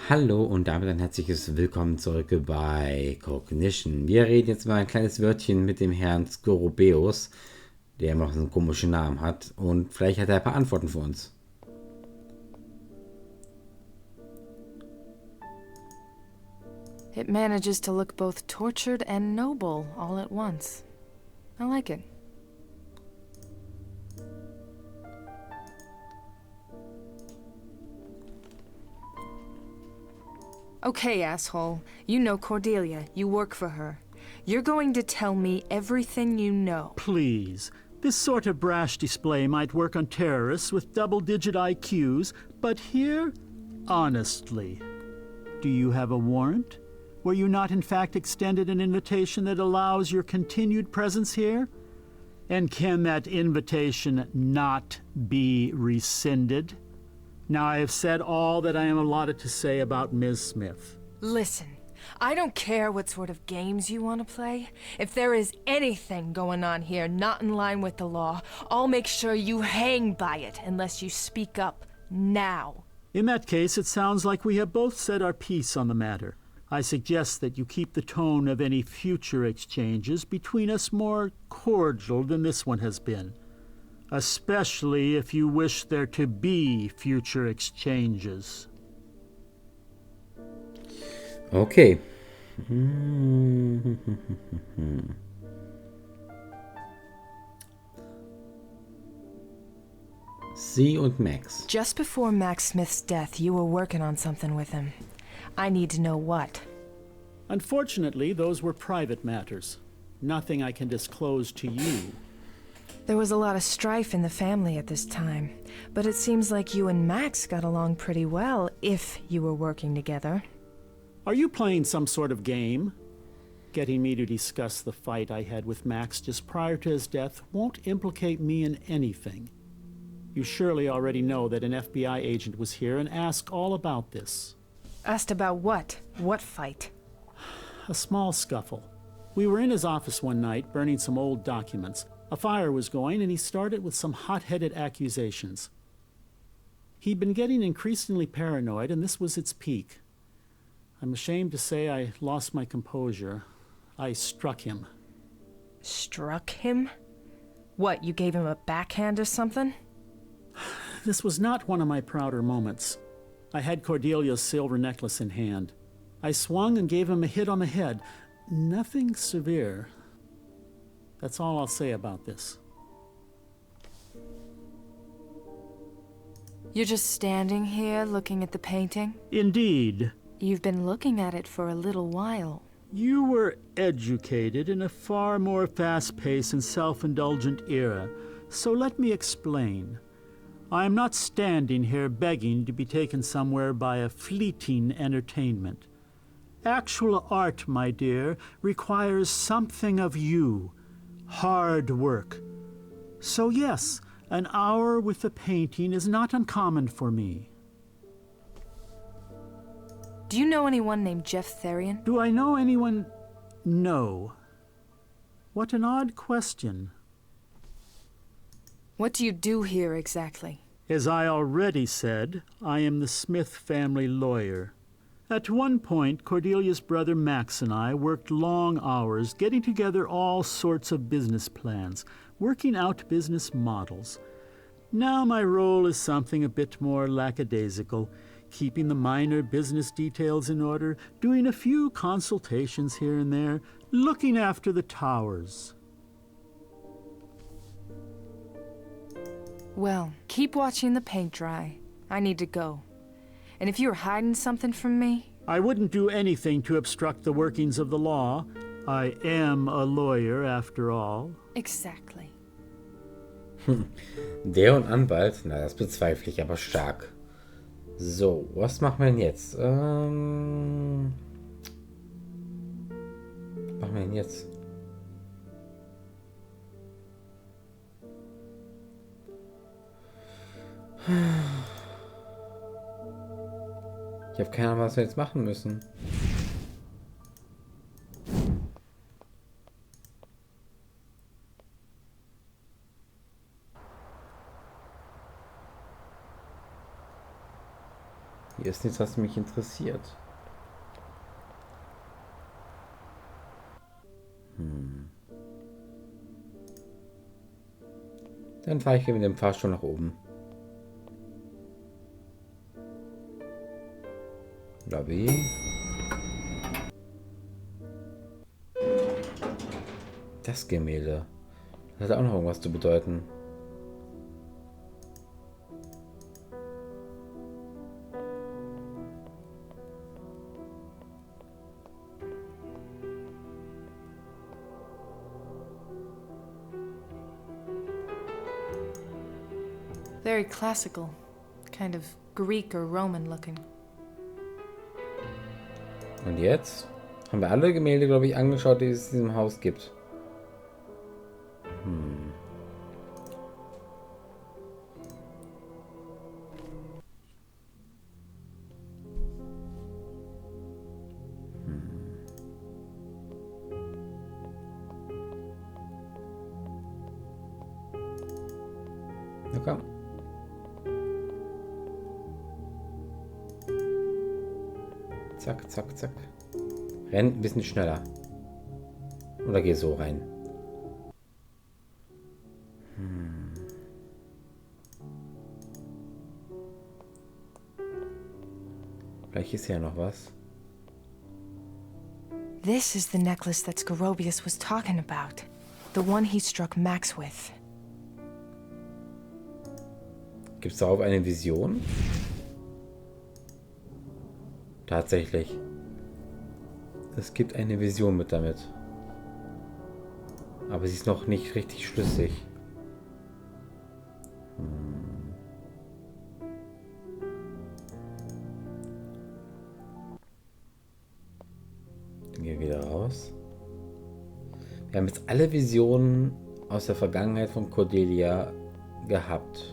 Hallo und damit ein herzliches Willkommen zurück bei Cognition. Wir reden jetzt mal ein kleines Wörtchen mit dem Herrn Skorobeus, der immer noch so einen komischen Namen hat, und vielleicht hat er ein paar Antworten für uns. It manages to look both tortured and noble all at once. I like it. Okay, asshole. You know Cordelia. You work for her. You're going to tell me everything you know. Please. This sort of brash display might work on terrorists with double-digit IQs, but here, honestly, do you have a warrant? Were you not in fact extended an invitation that allows your continued presence here? And can that invitation not be rescinded? Now I have said all that I am allotted to say about Ms. Smith. Listen, I don't care what sort of games you want to play. If there is anything going on here not in line with the law, I'll make sure you hang by it unless you speak up now. In that case, it sounds like we have both said our piece on the matter. I suggest that you keep the tone of any future exchanges between us more cordial than this one has been, especially if you wish there to be future exchanges. Okay. Sie und Max. Just before Max Smith's death, you were working on something with him. I need to know what. Unfortunately, those were private matters. Nothing I can disclose to you. There was a lot of strife in the family at this time, but it seems like you and Max got along pretty well if you were working together. Are you playing some sort of game? Getting me to discuss the fight I had with Max just prior to his death won't implicate me in anything. You surely already know that an FBI agent was here and asked all about this. Asked about what? What fight? A small scuffle. We were in his office one night burning some old documents. A fire was going, and he started with some hot-headed accusations. He'd been getting increasingly paranoid, and this was its peak. I'm ashamed to say I lost my composure. I struck him. Struck him? What, you gave him a backhand or something? This was not one of my prouder moments. I had Cordelia's silver necklace in hand. I swung and gave him a hit on the head. Nothing severe. That's all I'll say about this. You're just standing here looking at the painting? Indeed. You've been looking at it for a little while. You were educated in a far more fast-paced and self-indulgent era, so let me explain. I am not standing here begging to be taken somewhere by a fleeting entertainment. Actual art, my dear, requires something of you. Hard work. So yes, an hour with the painting is not uncommon for me. Do you know anyone named Jeff Therian? Do I know anyone? No. What an odd question. What do you do here exactly? As I already said, I am the Smith family lawyer. At one point, Cordelia's brother Max and I worked long hours getting together all sorts of business plans, working out business models. Now my role is something a bit more lackadaisical, keeping the minor business details in order, doing a few consultations here and there, looking after the towers. Well, keep watching the paint dry. I need to go. And if you're hiding something from me... I wouldn't do anything to obstruct the workings of the law. I am a lawyer, after all. Exactly. Der und Anwalt? Na, das bezweifle ich aber stark. So, was machen wir denn jetzt? Was machen wir denn jetzt? Ich habe keine Ahnung, was wir jetzt machen müssen. Hier ist nichts, was mich interessiert. Dann fahre ich mit dem Fahrstuhl nach oben. Lobby. Das Gemälde. Das hat auch noch irgendwas zu bedeuten. Very classical. Kind of Greek or Roman looking. Und jetzt haben wir alle Gemälde, glaube ich, angeschaut, die es in diesem Haus gibt. Na komm. Zack, zack, zack. Renn ein bisschen schneller. Oder geh so rein. Vielleicht ist ja noch was. This is the necklace that Skorobius was talking about. The one he struck Max with. Gibt es darauf eine Vision? Tatsächlich. Es gibt eine Vision mit damit. Aber sie ist noch nicht richtig schlüssig. Dann gehen wir wieder raus. Wir haben jetzt alle Visionen aus der Vergangenheit von Cordelia gehabt.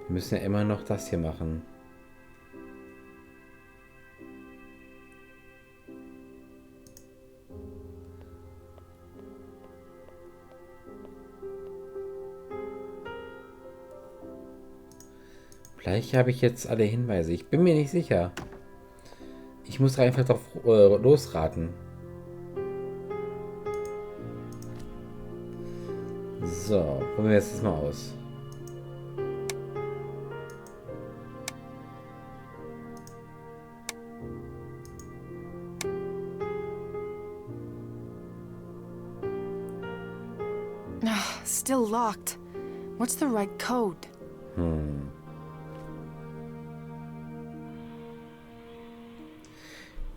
Wir müssen ja immer noch das hier machen. Vielleicht habe ich jetzt alle Hinweise. Ich bin mir nicht sicher. Ich muss einfach drauf losraten. So, probieren wir jetzt das mal aus. Still locked. What's the right code?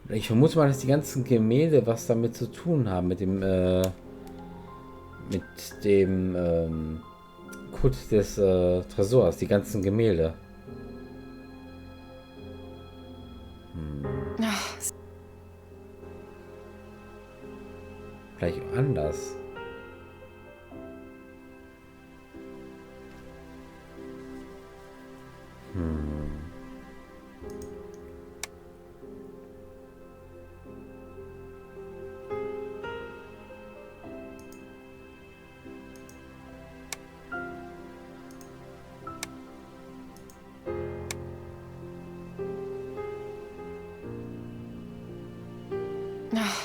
Ich vermute mal, dass die ganzen Gemälde was damit zu tun haben, mit dem Code des Tresors, die ganzen Gemälde. Vielleicht anders.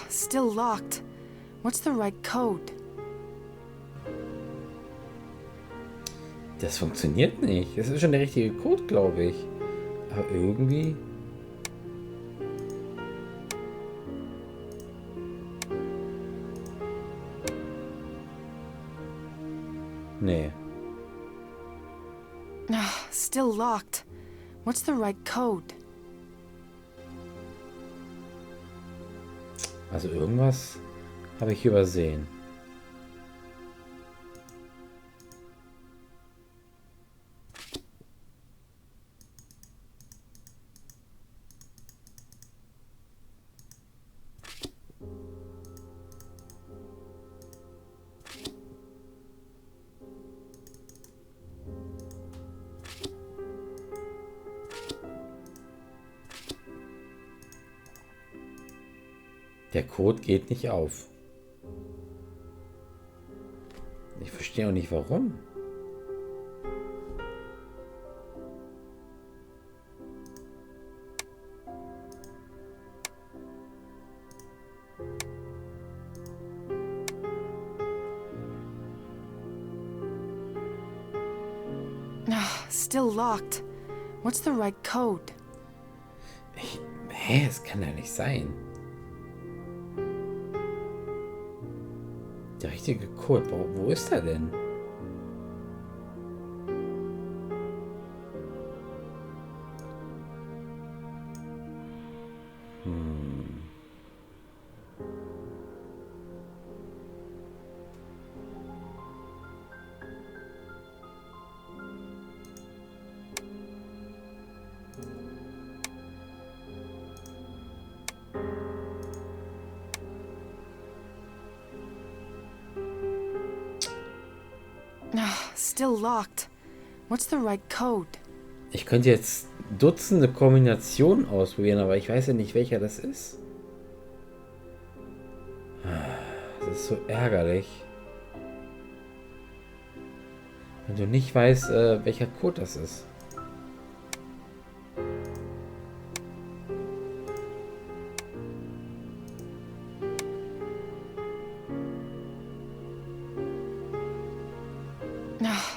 Still locked. What's the right code? Das funktioniert nicht. Das ist schon der richtige Code, glaube ich. Aber irgendwie... Nee. Still locked. What's the right code? Also irgendwas habe ich übersehen. Der Code geht nicht auf. Ich verstehe auch nicht, warum. Still locked. What's the right code? Hä? Das kann ja nicht sein. Der richtige Code, wo ist er denn? Still locked. What's the right code? Ich könnte jetzt Dutzende Kombinationen ausprobieren, aber ich weiß ja nicht, welcher das ist. Das ist so ärgerlich. Wenn du nicht weißt, welcher Code das ist.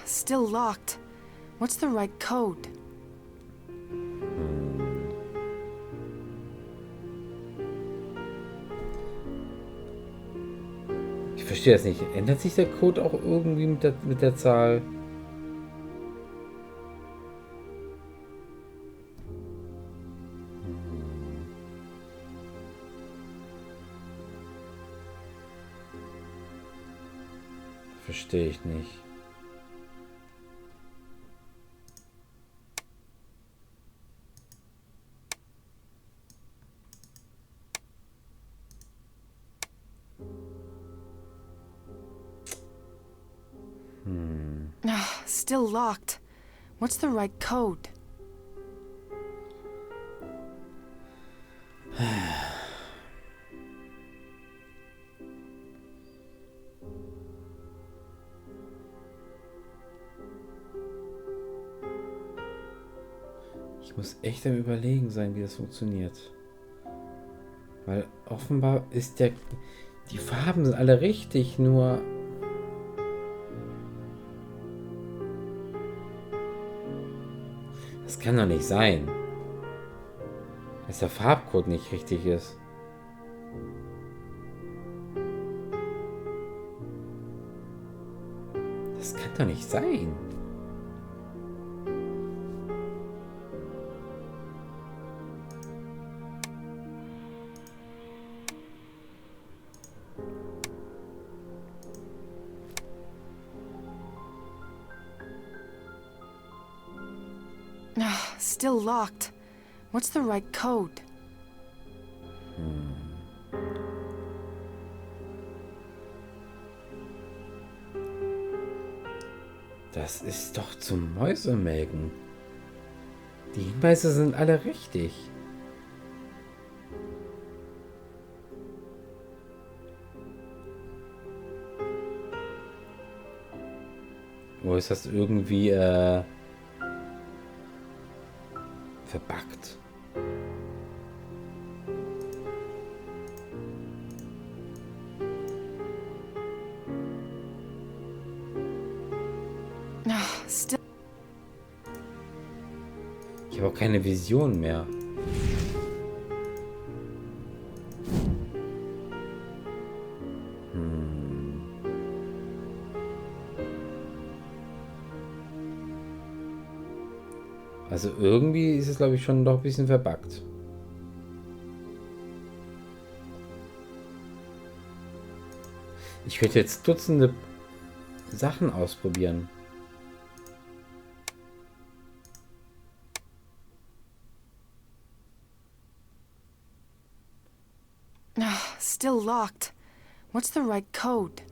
Still locked. What's the right code? Ich verstehe das nicht. Ändert sich der Code auch irgendwie mit der Zahl? Verstehe ich nicht. Still locked. What's the right code? Ich muss echt am Überlegen sein, wie das funktioniert. Weil offenbar ist die Farben sind alle richtig, nur... Das kann doch nicht sein, dass der Farbcode nicht richtig ist. Das kann doch nicht sein. Still locked. What's the right code? Das ist doch zum Mäusemelken. Die Hinweise sind alle richtig. Wo ist das irgendwie verbuggt? Still. Ich habe auch keine Vision mehr. Also irgendwie ist es, glaube ich, schon doch ein bisschen verbuggt. Ich könnte jetzt Dutzende Sachen ausprobieren. Still locked. What's the right code?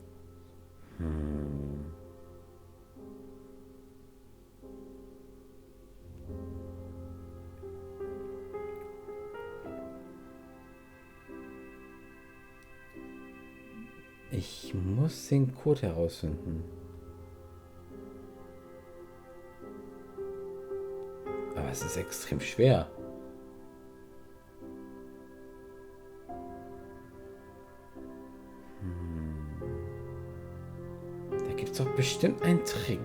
Ich muss den Code herausfinden. Aber es ist extrem schwer. Da gibt es doch bestimmt einen Trick.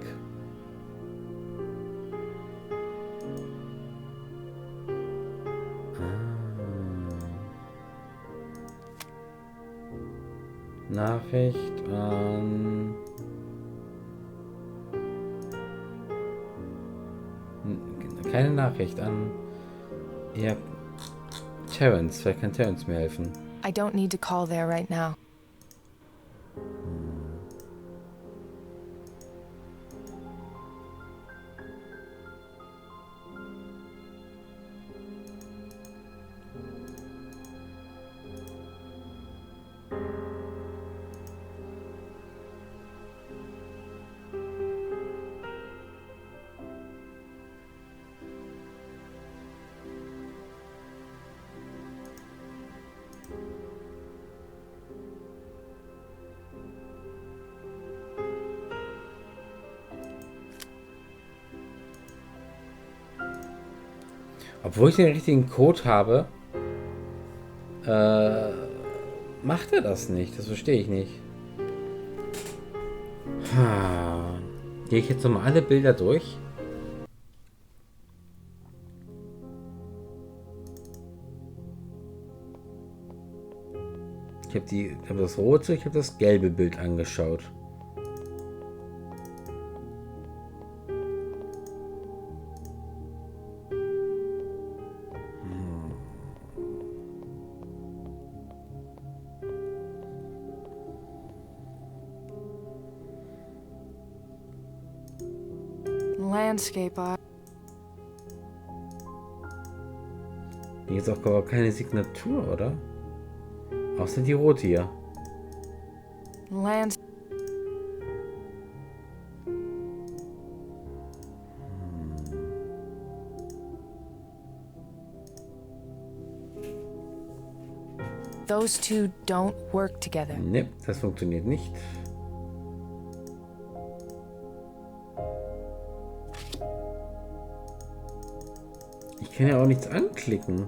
Nachricht an... Keine Nachricht an... Ja... Terrence. Vielleicht kann Terrence mir helfen. I don't need to call there right now. Obwohl ich den richtigen Code habe, macht er das nicht. Das verstehe ich nicht. Gehe ich jetzt nochmal alle Bilder durch? Ich habe das rote, ich habe das gelbe Bild angeschaut. Landscape art. Hier ist auch aber keine Signatur, oder? Außer die rote hier. Lands. Those two don't work together. Ne, das funktioniert nicht. Ich kann ja auch nichts anklicken.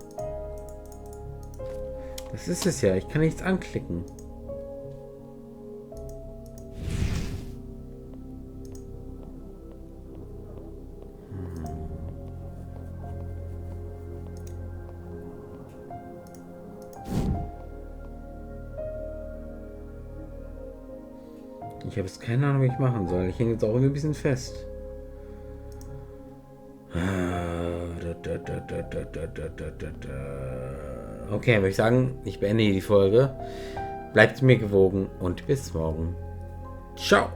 Das ist es ja, ich kann nichts anklicken. Ich habe jetzt keine Ahnung, wie ich machen soll. Ich hänge jetzt auch irgendwie ein bisschen fest. Okay, würde ich sagen, ich beende hier die Folge. Bleibt mir gewogen und bis morgen. Ciao!